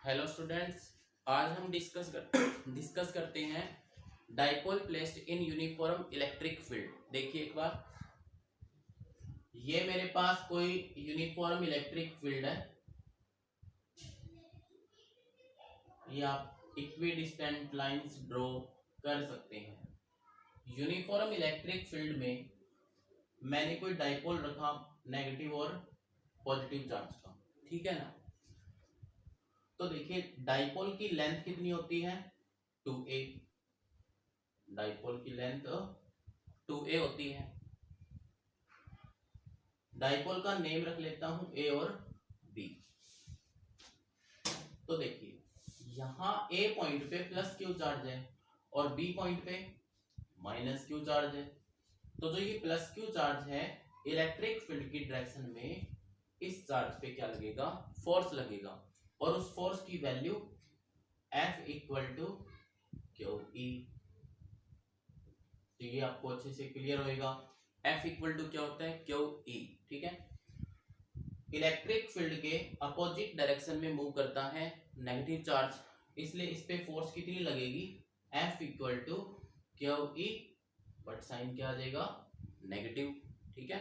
Hello students. आज हम discuss करते हैं dipole placed in uniform electric field. देखिए एक बार, ये मेरे पास कोई यूनिफॉर्म इलेक्ट्रिक फील्ड है। ये आप इक्वी डिस्टेंट लाइंस ड्रॉ कर सकते हैं। यूनिफॉर्म इलेक्ट्रिक फील्ड में मैंने कोई डाइपोल रखा नेगेटिव और पॉजिटिव चार्ज का, ठीक है ना। तो देखिए डाइपोल की लेंथ कितनी होती है, 2a। डाइपोल की लेंथ 2a होती है। डाइपोल का नेम रख लेता हूं ए और बी। तो देखिए यहां ए पॉइंट पे प्लस क्यू चार्ज है और बी पॉइंट पे माइनस क्यू चार्ज है। तो जो ये प्लस क्यू चार्ज है, इलेक्ट्रिक फील्ड की डायरेक्शन में इस चार्ज पे क्या लगेगा, फोर्स लगेगा। और उस फोर्स की value F equal to Q E. तो ये आपको अच्छे से क्लियर होएगा। F इक्वल टू क्या होता है, क्यू ई, ठीक है। इलेक्ट्रिक फील्ड के अपोजिट डायरेक्शन में मूव करता है नेगेटिव चार्ज, इसलिए इस पे फोर्स कितनी लगेगी, F equal to Q E, but sine क्या आ जाएगा, नेगेटिव, ठीक है।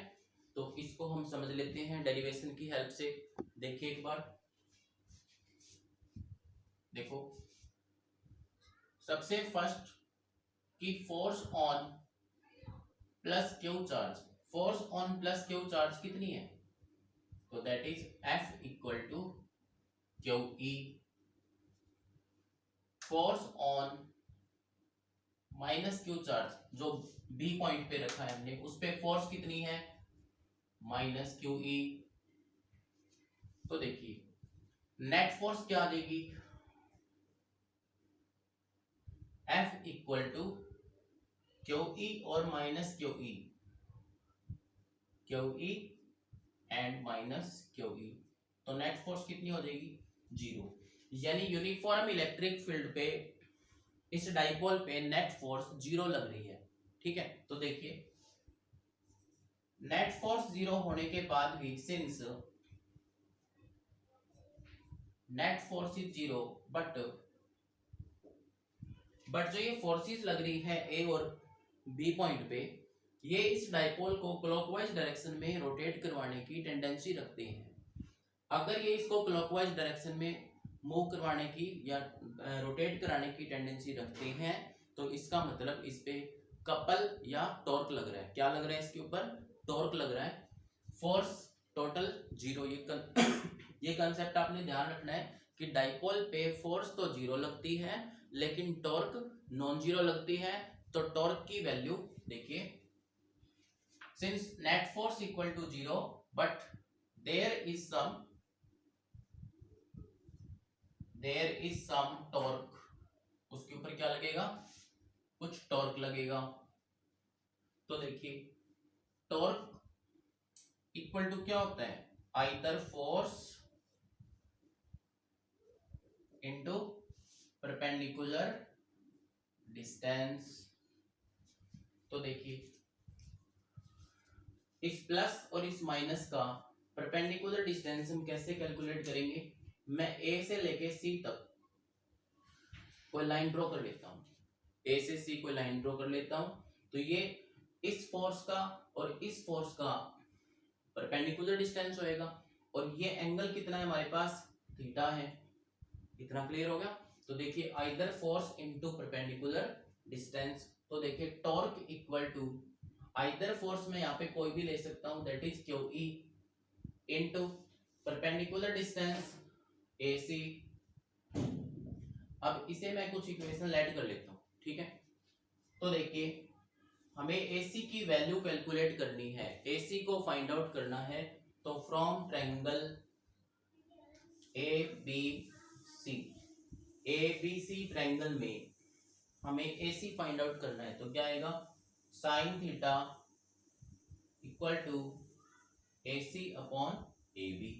तो इसको हम समझ लेते हैं डेरिवेशन की हेल्प से। देखिए एक बार, देखो सबसे फर्स्ट की force on plus Q charge, force on plus Q charge कितनी है, तो that is F equal to Q E. Force on minus Q charge जो बी पॉइंट पे रखा है हमने, उस पे फोर्स कितनी है, माइनस क्यू ई। तो देखिए नेट फोर्स क्या देगी, F equal to Q e और minus q e, q e and minus q ई। तो नेट फोर्स कितनी हो जाएगी, जीरो। यानी यूनिफॉर्म इलेक्ट्रिक फील्ड पे इस डाइपोल पे नेट फोर्स जीरो लग रही है, ठीक है। तो देखिए नेट फोर्स जीरो होने के बाद भी, since net force is zero, but जो ये फोर्सेस लग रही है ए और बी पॉइंट पे, ये इस डाइपोल को क्लॉकवाइज डायरेक्शन में रोटेट करवाने की टेंडेंसी रखते हैं। अगर ये इसको क्लॉकवाइज डायरेक्शन में मूव करवाने की या रोटेट कराने की टेंडेंसी रखते हैं, तो इसका मतलब इस पे कपल या टॉर्क लग रहा है। क्या लग रहा है इसके ऊपर, टॉर्क लग रहा है। फोर्स टोटल जीरो, ये कंसेप्ट आपने ध्यान रखना है कि डाइपोल पे फोर्स तो जीरो लगती है लेकिन टॉर्क नॉन जीरो लगती है। तो टॉर्क की वैल्यू देखिए, since net force equal to zero but there is some torque, उसके ऊपर क्या लगेगा, कुछ टॉर्क लगेगा। तो देखिए टॉर्क इक्वल टू क्या होता है, either force into perpendicular distance. तो देखिए इस प्लस और इस माइनस का परपेंडिकुलर डिस्टेंस हम कैसे कैलकुलेट करेंगे, मैं ए से लेके सी तक कोई लाइन ड्रॉ कर लेता हूं, ए से सी कोई लाइन ड्रॉ कर लेता हूं। तो ये इस फोर्स का और इस फोर्स का परपेंडिकुलर डिस्टेंस होएगा, और ये एंगल कितना है हमारे पास, थीटा है। इतना क्लियर हो गया। तो देखिए either force into perpendicular distance. तो देखिए torque equal to either force में यहाँ पे कोई भी ले सकता हूं, that is q e into perpendicular distance a c. अब इसे मैं कुछ इक्वेशन ऐड कर लेता हूं, ठीक है। तो देखिए हमें AC की वैल्यू कैलकुलेट करनी है, AC को फाइंड आउट करना है। तो from triangle ABC, ABC triangle में हमें AC फाइंड आउट करना है। तो क्या आएगा, sine theta equal to AC upon AB।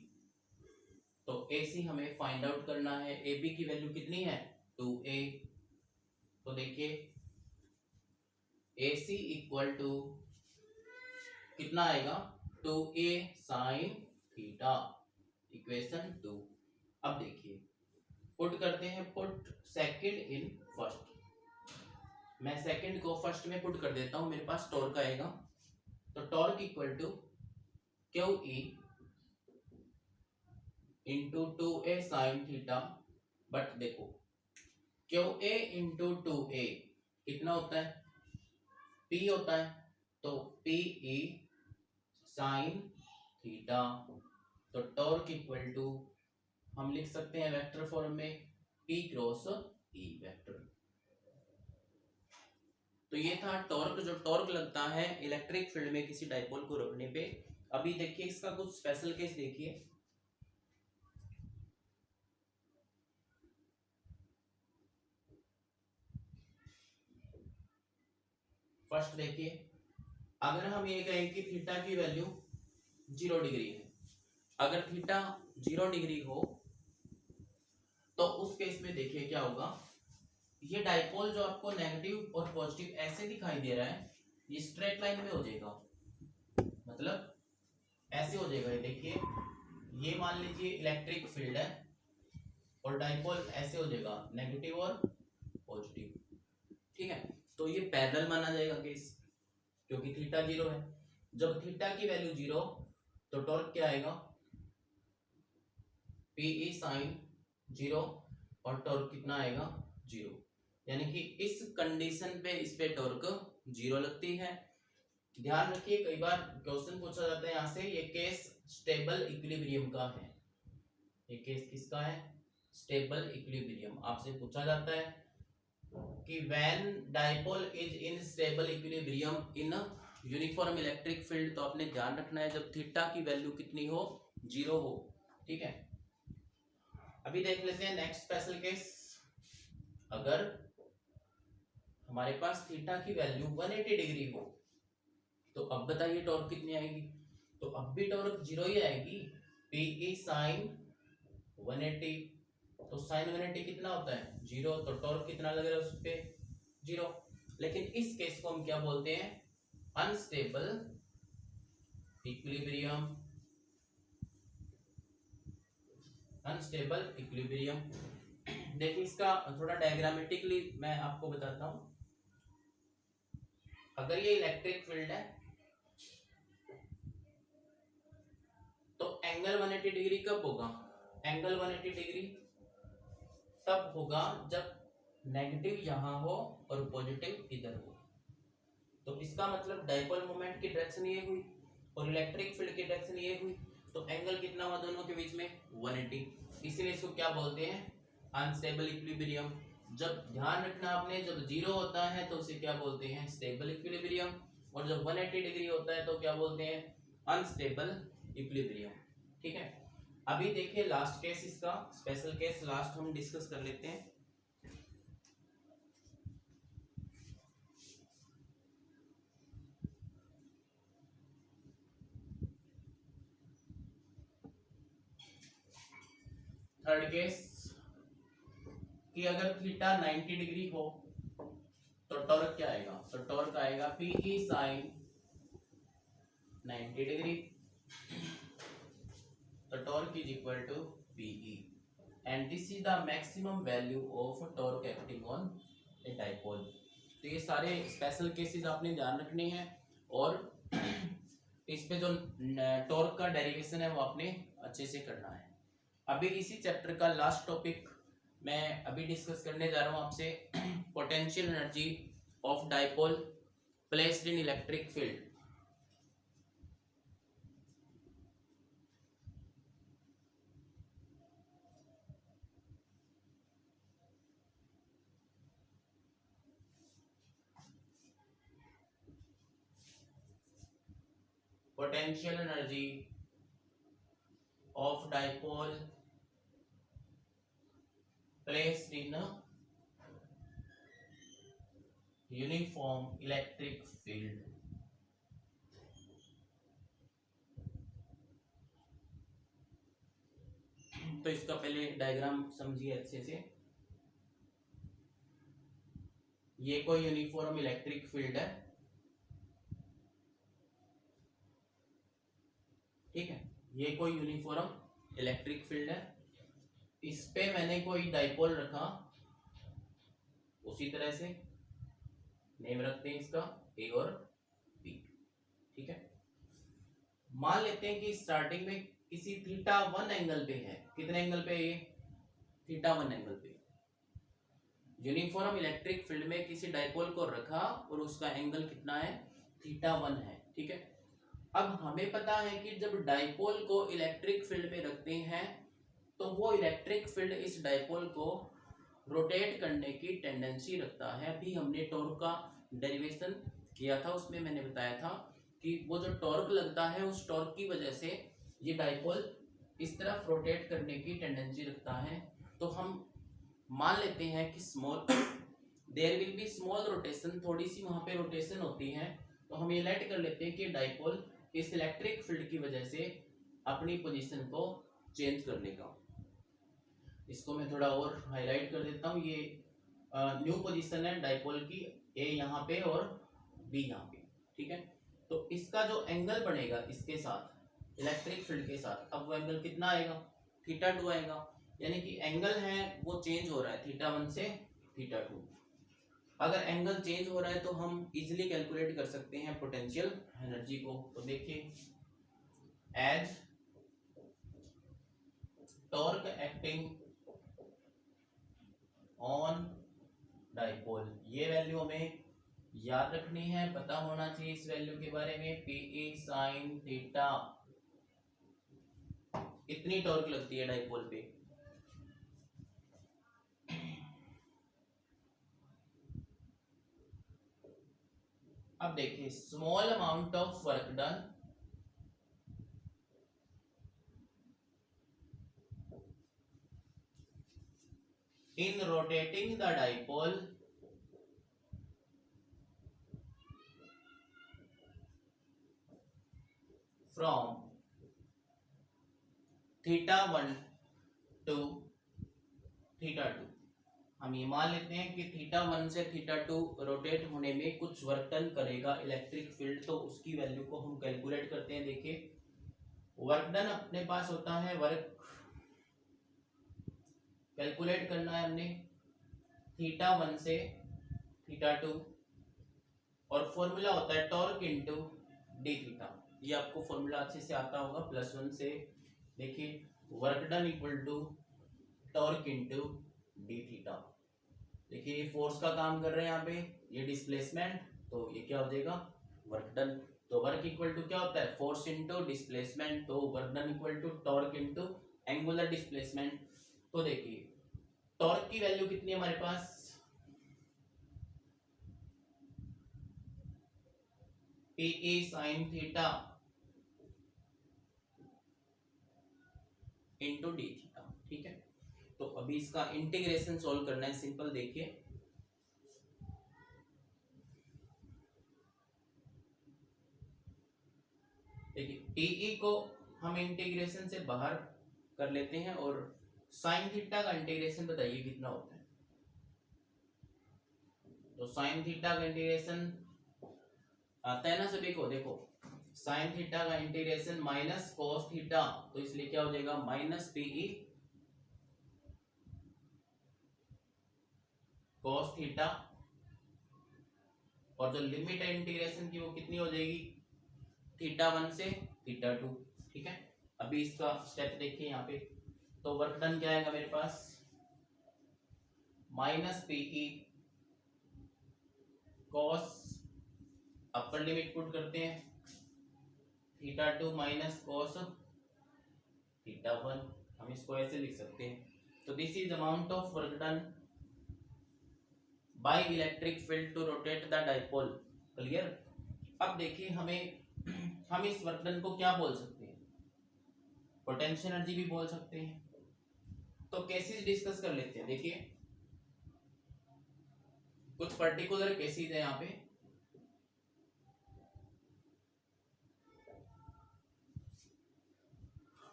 तो AC हमें फाइंड आउट करना है, AB की वैल्यू कितनी है, 2a। तो देखिए AC इक्वल टू कितना आएगा, 2a साइन थीटा, इक्वेशन 2। अब देखिए पुट करते हैं, पुट सेकंड इन फर्स्ट। मैं सेकंड को फर्स्ट में पुट कर देता हूं, मेरे पास टॉर्क आएगा। तो torque equal to Q E into 2a sine theta. But देखो क्यू ए इंटू 2a कितना होता है, p होता है, तो पी ई साइन थीटा। तो टॉर्क इक्वल टू हम लिख सकते हैं वेक्टर फॉर्म में p क्रॉस ई वेक्टर। तो ये था टॉर्क, जो टॉर्क लगता है इलेक्ट्रिक फील्ड में किसी डाइपोल को रोकने पे। अभी देखिए इसका कुछ स्पेशल केस देखिए। फर्स्ट देखिए, अगर हम ये कहें कि थीटा की वैल्यू 0 डिग्री है, अगर थीटा 0 डिग्री हो तो उस केस में देखिए क्या होगा। ये डाइपोल जो आपको नेगेटिव और पॉजिटिव ऐसे दिखाई दे रहा है, ये स्ट्रेट लाइन में हो जाएगा, मतलब ऐसे हो जाएगा। ये देखिए, ये मान लीजिए इलेक्ट्रिक फील्ड है और डाइपोल ऐसे हो जाएगा, नेगेटिव और पॉजिटिव। ठीक है, तो ये पैरेलल माना जाएगा केस, क्योंकि थीटा 0 है। जब थीटा की वैल्यू 0 तो टॉर्क क्या आएगा, पी ई साइन 0, और टॉर्क कितना आएगा 0। यानी कि इस कंडीशन पे इस पे टॉर्क 0 लगती है। ध्यान रखिए, कई बार क्वेश्चन पूछा जाता है यहाँ से, ये केस स्टेबल इक्विलिब्रियम का है। ये केस किसका है, स्टेबल इक्विलिब्रियम। आपसे पूछा जाता है कि when dipole is in stable equilibrium in uniform electric field, तो आपने ध्यान रखना है जब थीटा की वैल्यू कितनी हो, 0 हो। ठीक है, अभी देख लेते हैं नेक्स्ट स्पेशल केस। अगर हमारे पास थीटा की वैल्यू 180 डिग्री हो, तो अब बताइए टॉर्क कितनी आएगी। तो अब भी टॉर्क 0 ही आएगी, पी ई साइन 180। तो साइन 180 कितना होता है 0, तो टॉर्क कितना लग रहा है उस पे 0। लेकिन इस केस को हम क्या बोलते हैं, अनस्टेबल इक्विलिब्रियम। Unstable equilibrium. देखिए इसका थोड़ा डायग्रामेटिकली मैं आपको बताता हूं। अगर ये इलेक्ट्रिक फील्ड है तो एंगल 180 डिग्री कब होगा, एंगल 180 डिग्री तब होगा जब नेगेटिव यहां हो और पॉजिटिव इधर हो। तो इसका मतलब डाइपोल मोमेंट की डायरेक्शन ये हुई और इलेक्ट्रिक फील्ड की डायरेक्शन ये हुई, तो एंगल कितना हुआ दोनों के बीच में 180। इसीलिए इसको क्या बोलते हैं, अनस्टेबल इक्विलिब्रियम। जब ध्यान रखना आपने, जब 0 होता है तो उसे क्या बोलते हैं, स्टेबल इक्विलिब्रियम, और जब 180 डिग्री होता है तो क्या बोलते हैं, अनस्टेबल इक्विलिब्रियम। ठीक है, अभी देखिए लास्ट केस, इसका स्पेशल केस लास्ट हम डिस्कस कर लेते हैं। थर्ड केस कि अगर थीटा 90 डिग्री हो तो टॉर्क क्या आएगा, तो टॉर्क आएगा पी ई साइन 90 डिग्री। तो torque is equal to P E, and this is the maximum value of torque acting on a dipole. तो ये सारे स्पेशल केसेस आपने ध्यान रखने हैं, और इस पे जो टॉर्क का डेरिवेशन है वो आपने अच्छे से करना है। अभी इसी चैप्टर का लास्ट टॉपिक मैं अभी डिस्कस करने जा रहा हूं आपसे, potential energy of dipole placed in electric field. Potential energy of dipole placed in uniform electric field. तो इसका पहले डायग्राम समझिए अच्छे से। ये कोई यूनिफॉर्म इलेक्ट्रिक फील्ड है, ठीक है, ये कोई यूनिफॉर्म इलेक्ट्रिक फील्ड है। इस पे मैंने कोई डाइपोल रखा, उसी तरह से नेम रखते हैं इसका ए और बी, ठीक है। मान लेते हैं कि स्टार्टिंग में किसी थीटा 1 एंगल पे है, कितने एंगल पे ये, थीटा 1 एंगल पे। यूनिफॉर्म इलेक्ट्रिक फील्ड में किसी डाइपोल को रखा और उसका एंगल कितना है, थीटा 1 है, ठीक है। अब हमें पता है कि जब डाइपोल को इलेक्ट्रिक फील्ड में रखते हैं तो वो इलेक्ट्रिक फील्ड इस डाइपोल को रोटेट करने की टेंडेंसी रखता है। अभी हमने टॉर्क का डेरिवेशन किया था, उसमें मैंने बताया था कि वो जो टॉर्क लगता है उस टॉर्क की वजह से ये डाइपोल इस तरफ रोटेट करने की टेंडेंसी रखता है। तो हम मान लेते हैं कि small there will be small rotation, थोड़ी सी वहां पे रोटेशन होती है। तो हम ये लेट कर लेते हैं कि डाइपोल इस इलेक्ट्रिक फील्ड की वजह से अपनी पोजीशन को चेंज कर लेगा। इसको मैं थोड़ा और हाईलाइट कर देता हूँ। ये न्यू पोजीशन है डाइपोल की, ए यहाँ पे और बी यहाँ पे, ठीक है। तो इसका जो एंगल बनेगा इसके साथ इलेक्ट्रिक फील्ड के साथ, अब वो एंगल कितना आएगा, थीटा 2 आएगा। यानी कि एंगल है वो चेंज हो रहा है थीटा 1 से थीटा 2। अगर एंगल चेंज हो रहा है तो हम इजीली कैलकुलेट कर सकते हैं पोटेंशियल एनर्जी को। तो देखिए, as torque acting on dipole, ये वैल्यू हमें याद रखनी है, पता होना चाहिए इस वैल्यू के बारे में। पी ई साइन थीटा, इतनी टॉर्क लगती है डाइपोल पे। अब देखिए, small amount of work done in rotating the dipole from theta 1 to theta 2। हम ये मान लेते हैं कि थीटा 1 से थीटा 2 रोटेट होने में कुछ वर्क डन करेगा इलेक्ट्रिक फील्ड, तो उसकी वैल्यू को हम कैलकुलेट करते हैं। देखिए, वर्क डन अपने पास होता है, वर्क कैलकुलेट करना है हमने थीटा 1 से थीटा 2, और फॉर्मूला होता है टॉर्क इनटू डी थीटा। ये आपको फॉर्मूला अच्छे से आता होगा +1 से। देखिए, work done equal to torque into D theta. देखिए, ये फोर्स का काम कर रहे हैं यहाँ पे, ये डिस्प्लेसमेंट, तो ये क्या हो जाएगा, वर्क डन। तो वर्क इक्वल टू क्या होता है, फोर्स इनटू डिस्प्लेसमेंट, तो work done equal to torque into angular displacement. तो देखिए, टॉर्क की वैल्यू कितनी है हमारे पास, पी ई sine theta into d theta, ठीक है। तो अभी इसका इंटीग्रेशन सॉल्व करना है, सिंपल। देखिए, टीई को हम इंटीग्रेशन से बाहर कर लेते हैं, और साइन थीटा का इंटीग्रेशन बताइए कितना होता है। तो साइन थीटा का इंटीग्रेशन आता है ना सभी को, देखो, साइन थीटा का इंटीग्रेशन माइनस कोस थीटा, तो इसलिए क्या हो जाएगा, माइनस पीई कोस थीटा, और जो लिमिट है इंटीग्रेशन की वो कितनी हो जाएगी, थीटा 1 से थीटा 2, ठीक है। अभी इसका स्टेप देखिए यहाँ पे, तो वर्क डन क्या आएगा मेरे पास, minus PE cos, upper limit put करते हैं, थीटा 2 माइनस कॉस थीटा 1, हम इसको ऐसे लिख सकते हैं। तो this is amount of work done by electric field to rotate the dipole. Clear. अब देखिए, हम इस वर्क डन को क्या बोल सकते हैं, पोटेंशियल एनर्जी भी बोल सकते हैं। तो केसेस डिस्कस कर लेते हैं। देखिए, कुछ पर्टिकुलर केसेस है यहाँ पे।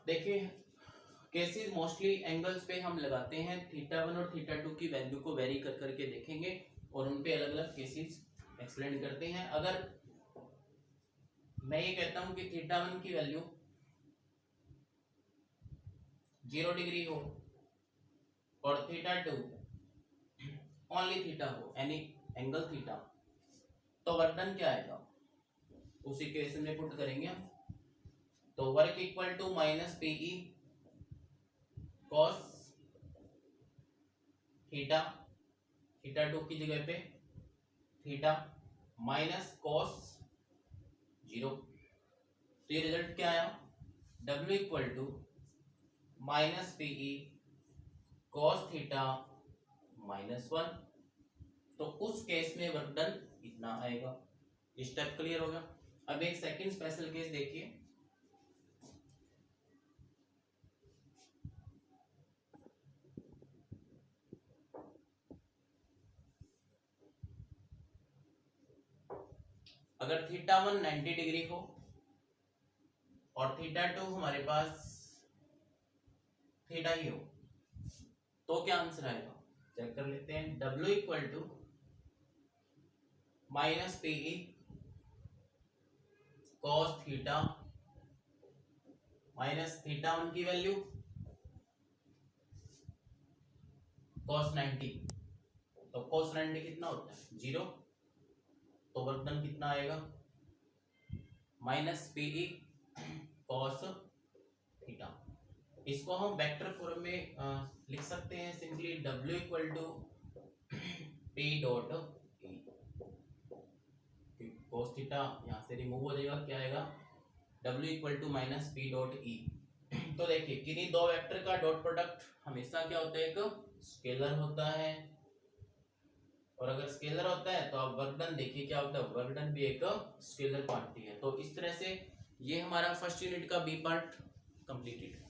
देखिए, केसेस मोस्टली एंगल्स पे हम लगाते हैं, थीटा 1 और थीटा 2 की वैल्यू को वेरी कर करके देखेंगे और उन पे अलग अलग केसेस एक्सप्लेन करते हैं। अगर मैं ये कहता हूं कि थीटा 1 की वैल्यू 0 डिग्री हो और थीटा 2 ओनली थीटा हो, एनी एंगल थीटा, तो वर्क डन क्या आएगा, उसी इक्वेशन में पुट करेंगे हम। तो work equal to minus PE cos theta, theta 2 की जगह पे थीटा माइनस कॉस 0। तो ये रिजल्ट क्या आया, W equal to minus PE cos theta -1। तो उस केस में वर्क डन इतना आएगा। स्टेप क्लियर हो गया। अब एक सेकंड स्पेशल केस देखिए। अगर थीटा 1 90 डिग्री हो और थीटा 2 हमारे पास थीटा ही हो, तो क्या आंसर आएगा, चेक कर लेते हैं। W equal to minus PE cos theta minus theta 1 की वैल्यू कॉस 90। तो कॉस 90 कितना होता है, 0। तो वर्क डन कितना आएगा, माइनस पीई कॉस थीटा। इसको हम वेक्टर फॉर्म में लिख सकते हैं simply, W equal to P dot E. Cos theta यहाँ से रिमूव हो जाएगा, क्या आएगा, W equal to minus P dot E. तो देखिए किन्हीं दो वेक्टर का डॉट प्रोडक्ट हमेशा क्या होता है, एक स्केलर होता है। और अगर स्केलर होता है तो आप वर्क डन देखिए क्या होता है, वर्क डन भी एक स्केलर क्वांटिटी है। तो इस तरह से ये हमारा फर्स्ट यूनिट का बी पार्ट कंप्लीटेड।